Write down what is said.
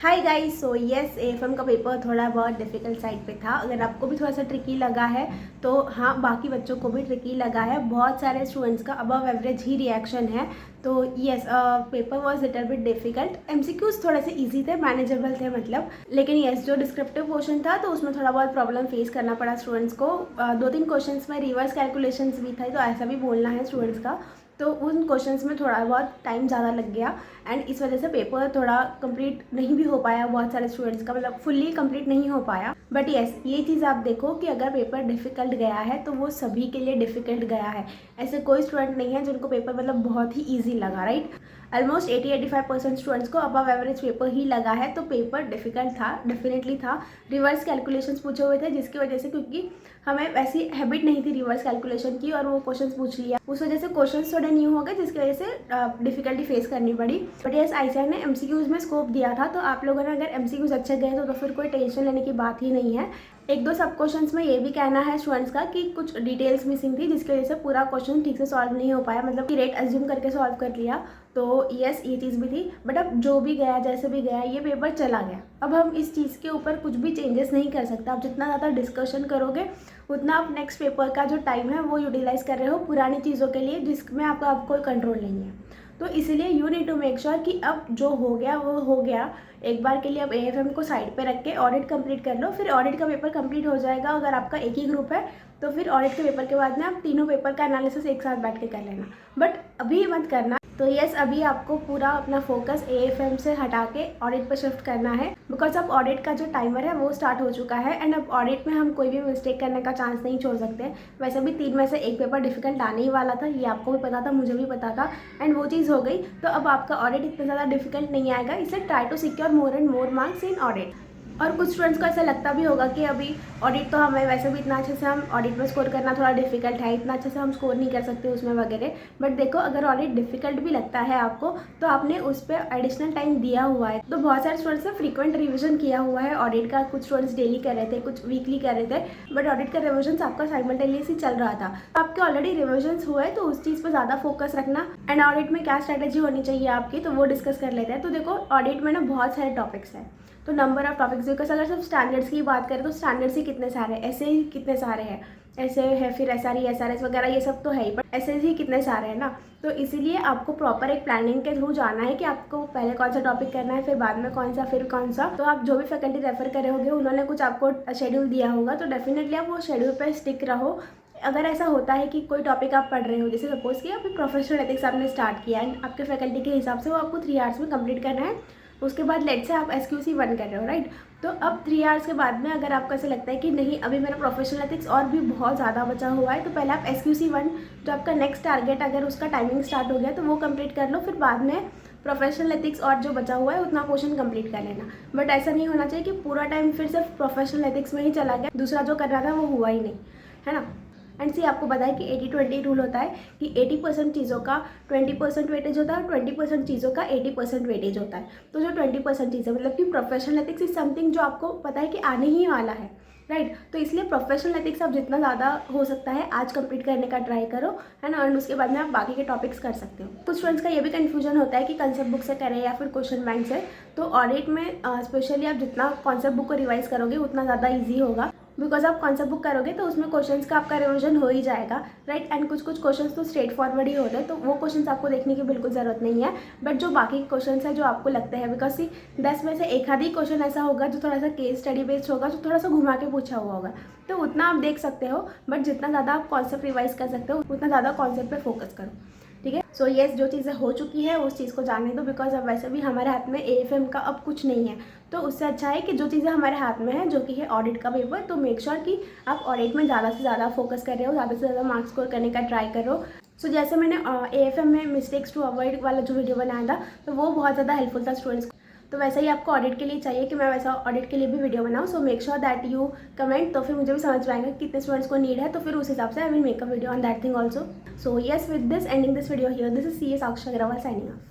Hi guys, so yes AFM का paper थोड़ा बहुत डिफ़िकल्ट साइड पे था। अगर आपको भी थोड़ा सा ट्रिकी लगा है तो हाँ, बाकी बच्चों को भी ट्रिकी लगा है। बहुत सारे स्टूडेंट्स का अबव एवरेज ही रिएक्शन है। तो yes, paper was little bit difficult. MCQs थोड़े से इजी थे, मैनेजेबल थे मतलब। लेकिन यस, जो डिस्क्रिप्टिव पोर्शन था तो उसमें थोड़ा बहुत प्रॉब्लम फेस करना पड़ा स्टूडेंट्स को। 2-3 क्वेश्चंस में रिवर्स कैलकुलेशंस भी थे, तो ऐसा भी बोलना है स्टूडेंट्स का। तो उन क्वेश्चंस में थोड़ा बहुत टाइम ज़्यादा लग गया एंड इस वजह से पेपर थोड़ा कंप्लीट नहीं भी हो पाया बहुत सारे स्टूडेंट्स का, मतलब फुल्ली कंप्लीट नहीं हो पाया। बट येस, ये चीज़ आप देखो कि अगर पेपर डिफ़िकल्ट गया है तो वो सभी के लिए डिफ़िकल्ट गया है। ऐसे कोई स्टूडेंट नहीं है जिनको पेपर मतलब बहुत ही ईजी लगा, राइट। ऑलमोस्ट 80-85% स्टूडेंट्स को अबव एवरेज पेपर ही लगा है। तो पेपर डिफ़िकल्ट था, डेफिनेटली था। रिवर्स कैलकुलेशंस पूछे हुए थे जिसकी वजह से, क्योंकि हमें वैसी हैबिट नहीं थी रिवर्स कैलकुलेशन की और वो क्वेश्चंस पूछ लिया, उस वजह से क्वेश्चंस थोड़े न्यू हो गए जिसकी वजह से डिफिकल्टी फेस करनी पड़ी। बट यस, आईसीआर ने एमसीक्यूज में स्कोप दिया था, तो आप लोगों ने अगर एमसीक्यूज अच्छे गए तो फिर कोई टेंशन लेने की बात ही नहीं है। एक दो सब क्वेश्चंस में ये भी कहना है स्टूडेंट्स का कि कुछ डिटेल्स मिसिंग थी जिसकी वजह से पूरा क्वेश्चन ठीक से सॉल्व नहीं हो पाया, मतलब कि रेट अज्यूम करके सॉल्व कर लिया। तो यस, ये चीज़ भी थी। बट अब जो भी गया, जैसे भी गया, ये पेपर चला गया। अब हम इस चीज़ के ऊपर कुछ भी चेंजेस नहीं कर सकते। आप जितना ज़्यादा डिस्कशन करोगे उतना आप नेक्स्ट पेपर का जो टाइम है वो यूटिलाइज कर रहे हो पुरानी चीज़ों के लिए जिसमें आपका कोई कंट्रोल नहीं है। तो इसलिए you need to make sure कि अब जो हो गया वो हो गया। एक बार के लिए अब एएफएम को साइड पे रख के ऑडिट कंप्लीट कर लो। फिर ऑडिट का पेपर कंप्लीट हो जाएगा। अगर आपका एक ही ग्रुप है तो फिर ऑडिट के पेपर के बाद में आप तीनों पेपर का एनालिसिस एक साथ बैठ के कर लेना। बट अभी मत करना। तो यस, अभी आपको पूरा अपना फोकस एएफएम से हटा के ऑडिट पर शिफ्ट करना है, बिकॉज अब ऑडिट का जो टाइमर है वो स्टार्ट हो चुका है एंड अब ऑडिट में हम कोई भी मिस्टेक करने का चांस नहीं छोड़ सकते। वैसे भी 3 में से एक पेपर डिफिकल्ट आने ही वाला था, ये आपको भी पता था, मुझे भी पता था एंड वो चीज़ हो गई। तो अब आपका ऑडिट इतना ज़्यादा डिफिकल्ट नहीं आएगा, इसलिए try to secure more and more marks in audit. और कुछ स्टूडेंट्स को ऐसा लगता भी होगा कि अभी ऑडिट तो हमें वैसे भी इतना अच्छे से, हम ऑडिट में स्कोर करना थोड़ा डिफिकल्ट है, इतना अच्छे से हम स्कोर नहीं कर सकते उसमें वगैरह। बट देखो, अगर ऑडिट डिफिकल्ट भी लगता है आपको तो आपने उस पर एडिशनल टाइम दिया हुआ है। तो बहुत सारे स्टूडेंट्स ने फ्रीक्वेंट रिविजन किया हुआ है ऑडिट का। कुछ स्टूडेंट्स डेली कर रहे थे, कुछ वीकली कर रहे थे, बट ऑडिट का रिविजन आपका साइमल्टेनियसली चल रहा था। आपके ऑलरेडी रिविजन हुए तो उस चीज़ पर ज़्यादा फोकस रखना एंड ऑडिट में क्या स्ट्रैटेजी होनी चाहिए आपकी, तो वो डिस्कस कर लेते हैं। तो देखो, ऑडिट में ना बहुत सारे टॉपिक्स हैं, तो नंबर ऑफ टॉपिक्स, बिकॉज अगर सिर्फ स्टैंडर्ड्स की बात करें तो स्टैंडर्ड्स ही कितने सारे, ऐसे ही कितने सारे हैं, ऐसे है, फिर एसआरई एसआरएस वगैरह ये सब तो है ही, बट ऐसे ही कितने सारे हैं ना। तो इसीलिए आपको प्रॉपर एक प्लानिंग के थ्रू जाना है कि आपको पहले कौन सा टॉपिक करना है, फिर बाद में कौन सा, फिर कौन सा। तो आप जो भी फैकल्टी रेफर करे होंगे उन्होंने कुछ आपको शेड्यूल दिया होगा, तो डेफिनेटली आप वो शेड्यूल पर स्टिक रहो। अगर ऐसा होता है कि कोई टॉपिक आप पढ़ रहे हो, जैसे सपोज कि आप प्रोफेशनल एथिक्स आपने स्टार्ट किया है, आपके फैकल्टी के हिसाब से वो आपको 3 आवर्स में कंप्लीट करना है। उसके बाद लेट से आप SQC 1 कर रहे हो, राइट। तो अब 3 आवर्स के बाद में अगर आपको ऐसा लगता है कि नहीं, अभी मेरा प्रोफेशनल एथिक्स और भी बहुत ज़्यादा बचा हुआ है, तो पहले आप SQC 1, जो आपका नेक्स्ट टारगेट, अगर उसका टाइमिंग स्टार्ट हो गया तो वो कंप्लीट कर लो। फिर बाद में प्रोफेशनल एथिक्स और जो बचा हुआ है उतना पोर्शन कंप्लीट कर लेना। बट ऐसा नहीं होना चाहिए कि पूरा टाइम फिर सिर्फ प्रोफेशनल एथिक्स में ही चला गया, दूसरा जो करना था वो हुआ ही नहीं, है ना। एंड सी, आपको पता है कि 80-20 रूल होता है कि 80% चीज़ों का 20% वेटेज होता है और 20% चीज़ों का 80% वेटेज होता है। तो जो 20% चीज़ें, मतलब कि प्रोफेशनल एथिक्स इज समथिंग जो आपको पता है कि आने ही वाला है, राइट। तो इसलिए प्रोफेशनल एथिक्स आप जितना ज़्यादा हो सकता है आज कंप्लीट करने का ट्राई करो, है ना। और उसके बाद में आप बाकी के टॉपिक्स कर सकते हो। कुछ स्टूडेंट्स का ये भी कन्फ्यूजन होता है कि कंसेप्ट बुक से करें या फिर क्वेश्चन बैंक से। तो ऑडिट में स्पेशली आप जितना कॉन्सेप्ट बुक को रिवाइज करोगे उतना ज़्यादा ईजी होगा, बिकॉज आप कॉन्सेप्ट बुक करोगे तो उसमें क्वेश्चंस का आपका रिवीजन हो ही जाएगा, राइट। एंड कुछ क्वेश्चंस तो स्ट्रेट फॉरवर्ड ही होते हैं, तो वो क्वेश्चंस आपको देखने की बिल्कुल ज़रूरत नहीं है। बट जो बाकी क्वेश्चंस है जो आपको लगते हैं, बिकॉज सी 10 में से एक आध ही क्वेश्चन ऐसा होगा जो थोड़ा सा केस स्टडी बेस्ड होगा, जो थोड़ा सा घुमा के पूछा हुआ होगा, तो उतना आप देख सकते हो। बट जितना ज़्यादा आप कॉन्सेप्ट रिवाइज कर सकते हो उतना ज़्यादा कॉन्सेप्ट पर फोकस करो, ठीक है। सो येस, जो चीज़ें हो चुकी है उस चीज़ को जाने दो, बिकॉज अब वैसे भी हमारे हाथ में एएफएम का अब कुछ नहीं है। तो उससे अच्छा है कि जो चीज़ें हमारे हाथ में है, जो कि है ऑडिट का पेपर, तो मेक श्योर कि आप ऑडिट में ज़्यादा से ज़्यादा फोकस कर रहे हो, ज़्यादा से ज़्यादा मार्क्स स्कोर करने का ट्राई करो। सो जैसे मैंने एएफएम में मिस्टेक्स टू अवॉइड वाला जो वीडियो बनाया था, तो वो बहुत ज़्यादा हेल्पफुल था स्टूडेंट्स को। तो वैसे ही आपको ऑडिट के लिए चाहिए कि मैं वैसा ऑडिट के लिए भी वीडियो बनाऊँ। So make sure that you comment, तो फिर मुझे भी समझ में आएगा कितने स्टूडेंट्स को नीड है, तो फिर उस हिसाब से I will make a video on that thing also. So yes, with this ending this video here, this is CS Akshay Agrawal signing off.